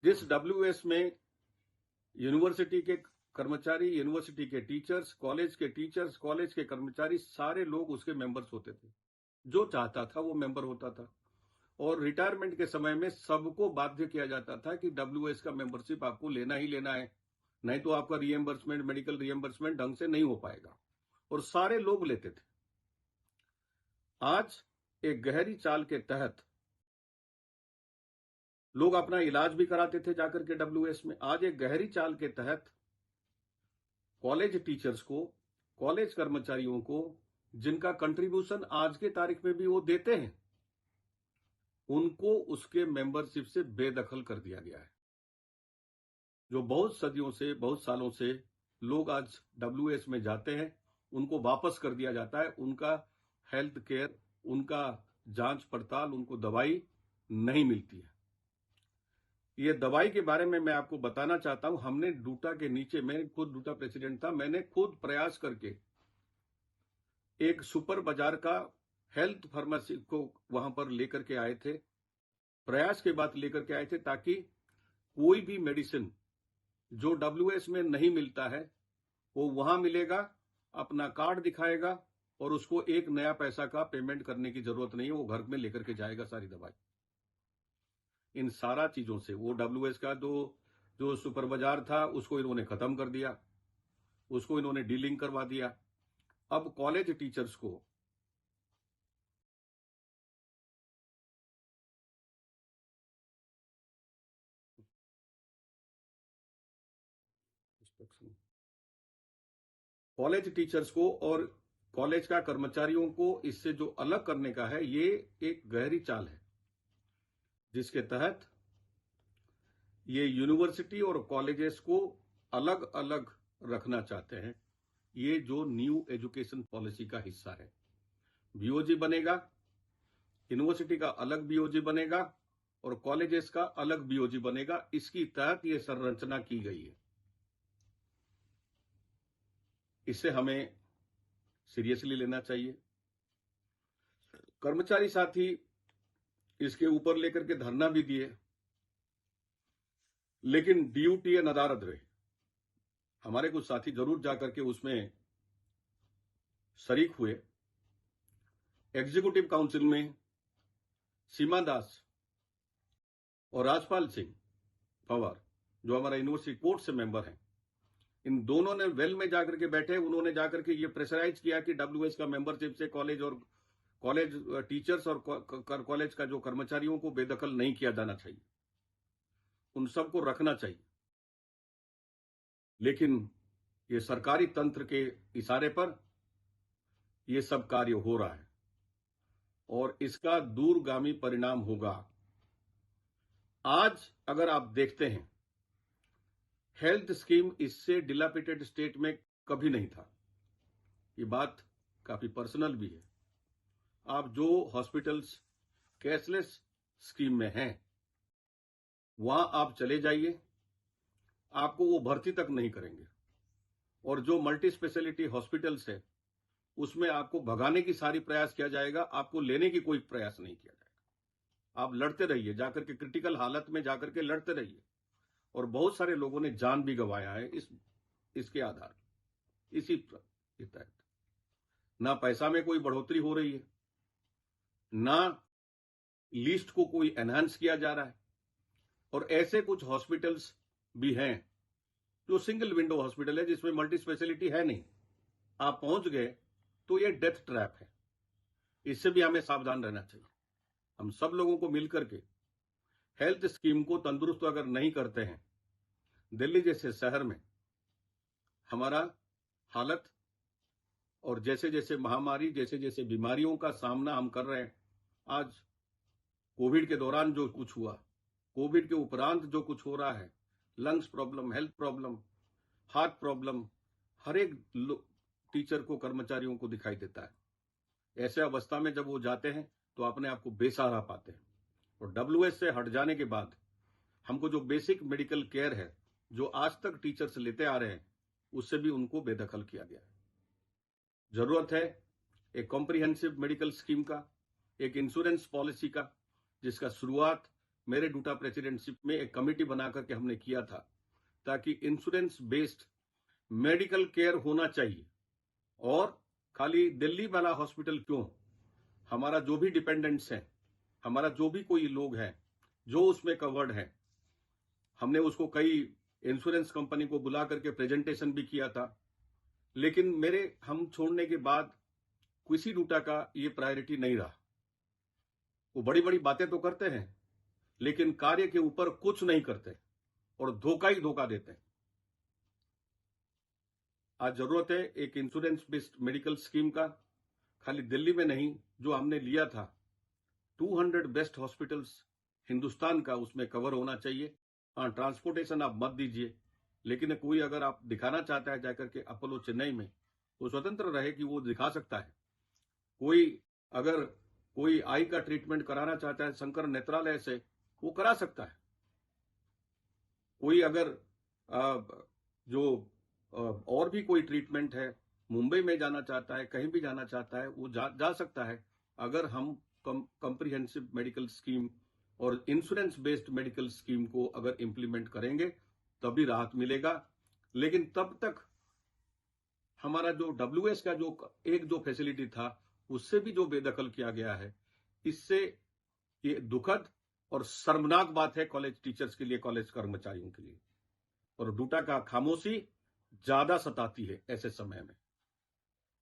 जिस डब्ल्यूएस में यूनिवर्सिटी के कर्मचारी, यूनिवर्सिटी के टीचर्स, कॉलेज के कर्मचारी, सारे लोग उसके मेंबर्स होते थे। जो चाहता था वो मेंबर होता था। और रिटायरमेंट के समय में सबको बाध्य किया जाता था कि डब्ल्यूएस का मेंबरशिप आपको लेना ही लेना है, नहीं तो आपका रिएम्बर्समेंट, मेडिकल रिएम्बर्समेंट ढंग से नहीं हो पाएगा। और सारे लोग लेते थे। आज एक गहरी चाल के तहत लोग अपना इलाज भी कराते थे जाकर के डब्ल्यूएस में। आज एक गहरी चाल के तहत कॉलेज टीचर्स को, कॉलेज कर्मचारियों को, जिनका कंट्रीब्यूशन आज के तारीख में भी वो देते हैं, उनको उसके मेंबरशिप से बेदखल कर दिया गया है। जो बहुत सदियों से, बहुत सालों से लोग आज डब्ल्यूएस में जाते हैं, उनको वापस कर दिया जाता है। उनका हेल्थ केयर, उनका जांच पड़ताल, उनको दवाई नहीं मिलती है। ये दवाई के बारे में मैं आपको बताना चाहता हूं। हमने डूटा के नीचे, मैं खुद डूटा प्रेसिडेंट था, मैंने खुद प्रयास करके एक सुपर बाजार का हेल्थ फार्मेसी को वहां पर लेकर के आए थे। प्रयास के बाद लेकर के आए थे ताकि कोई भी मेडिसिन जो डब्ल्यूएस में नहीं मिलता है वो वहां मिलेगा, अपना कार्ड दिखाएगा और उसको एक नया पैसा का पेमेंट करने की जरूरत नहीं है, वो घर में लेकर के जाएगा सारी दवाई। इन सारा चीजों से वो डब्ल्यूएस का जो सुपर बाजार था उसको इन्होंने खत्म कर दिया, उसको इन्होंने डीलिंग करवा दिया। अब कॉलेज टीचर्स को और कॉलेज का कर्मचारियों को इससे जो अलग करने का है, ये एक गहरी चाल है जिसके तहत ये यूनिवर्सिटी और कॉलेजेस को अलग अलग रखना चाहते हैं। ये जो न्यू एजुकेशन पॉलिसी का हिस्सा है। बीओजी बनेगा, यूनिवर्सिटी का अलग बीओजी बनेगा और कॉलेजेस का अलग बीओजी बनेगा। इसकी तहत ये संरचना की गई है। इसे हमें सीरियसली लेना चाहिए। कर्मचारी साथी इसके ऊपर लेकर के धरना भी दिए, लेकिन ड्यूटी नदारद रहे। हमारे कुछ साथी जरूर जाकर के उसमें शरीक हुए। एग्जीक्यूटिव काउंसिल में सीमा दास और राजपाल सिंह पवार, जो हमारा यूनिवर्सिटी कोर्ट से मेंबर हैं, इन दोनों ने वेल में जाकर के बैठे। उन्होंने जाकर के ये प्रेशराइज किया कि डब्ल्यूएस का मेंबरशिप से कॉलेज टीचर्स और कॉलेज का जो कर्मचारियों को बेदखल नहीं किया जाना चाहिए, उन सबको रखना चाहिए। लेकिन ये सरकारी तंत्र के इशारे पर ये सब कार्य हो रहा है और इसका दूरगामी परिणाम होगा। आज अगर आप देखते हैं, हेल्थ स्कीम इससे डिलापिटेड स्टेट में कभी नहीं था। ये बात काफी पर्सनल भी है। आप जो हॉस्पिटल्स कैशलेस स्कीम में हैं, वहां आप चले जाइए, आपको वो भर्ती तक नहीं करेंगे। और जो मल्टी स्पेशलिटी हॉस्पिटल्स है, उसमें आपको भगाने की सारी प्रयास किया जाएगा, आपको लेने की कोई प्रयास नहीं किया जाएगा। आप लड़ते रहिए, जाकर के क्रिटिकल हालत में जाकर के लड़ते रहिए। और बहुत सारे लोगों ने जान भी गंवाया है इसके आधार, इसी तहत। ना पैसा में कोई बढ़ोतरी हो रही है, ना लिस्ट को कोई एनहांस किया जा रहा है। और ऐसे कुछ हॉस्पिटल्स भी हैं जो सिंगल विंडो हॉस्पिटल है, जिसमें मल्टी स्पेशलिटी है नहीं। आप पहुंच गए तो ये डेथ ट्रैप है। इससे भी हमें सावधान रहना चाहिए। हम सब लोगों को मिलकर के हेल्थ स्कीम को तंदुरुस्त अगर नहीं करते हैं, दिल्ली जैसे शहर में हमारा हालत, और जैसे जैसे महामारी, जैसे जैसे बीमारियों का सामना हम कर रहे हैं, आज कोविड के दौरान जो कुछ हुआ, कोविड के उपरांत जो कुछ हो रहा है, lungs problem, health problem, heart problem, हर एक टीचर को, कर्मचारियों को दिखाई देता है। ऐसे अवस्था में जब वो जाते हैं तो अपने आप को बेसहारा पाते हैं। और डब्ल्यूएस से हट जाने के बाद हमको जो बेसिक मेडिकल केयर है, जो आज तक टीचर्स लेते आ रहे हैं, उससे भी उनको बेदखल किया गया है। जरूरत है एक कॉम्प्रिहेंसिव मेडिकल स्कीम का, एक इंश्योरेंस पॉलिसी का, जिसका शुरुआत मेरे डूटा प्रेसिडेंटशिप में एक कमेटी बना करके हमने किया था, ताकि इंश्योरेंस बेस्ड मेडिकल केयर होना चाहिए। और खाली दिल्ली वाला हॉस्पिटल क्यों, हमारा जो भी डिपेंडेंट्स हैं, हमारा जो भी कोई लोग हैं जो उसमें कवर्ड है, हमने उसको कई इंश्योरेंस कंपनी को बुला करके प्रेजेंटेशन भी किया था। लेकिन हम छोड़ने के बाद किसी डूटा का ये प्रायोरिटी नहीं रहा। वो बड़ी बड़ी बातें तो करते हैं, लेकिन कार्य के ऊपर कुछ नहीं करते और धोखा ही धोखा देते हैं। आज जरूरत है एक इंश्योरेंस बेस्ड मेडिकल स्कीम का, खाली दिल्ली में नहीं, जो हमने लिया था 200 बेस्ट हॉस्पिटल्स हिंदुस्तान का उसमें कवर होना चाहिए। हाँ, ट्रांसपोर्टेशन आप मत दीजिए, लेकिन कोई अगर आप दिखाना चाहता है जाकर के अपोलो चेन्नई में, तो स्वतंत्र रहे कि वो दिखा सकता है। अगर कोई आई का ट्रीटमेंट कराना चाहता है शंकर नेत्रालय से, वो करा सकता है। कोई अगर और भी कोई ट्रीटमेंट है, मुंबई में जाना चाहता है, कहीं भी जाना चाहता है, वो जा सकता है। अगर हम कॉम्प्रिहेंसिव मेडिकल स्कीम और इंश्योरेंस बेस्ड मेडिकल स्कीम को अगर इंप्लीमेंट करेंगे तभी राहत मिलेगा। लेकिन तब तक हमारा जो WS का जो फैसिलिटी था, उससे भी जो बेदखल किया गया है, इससे ये दुखद और शर्मनाक बात है कॉलेज टीचर्स के लिए, कॉलेज कर्मचारियों के लिए। और डूटा का खामोशी ज्यादा सताती है ऐसे समय में।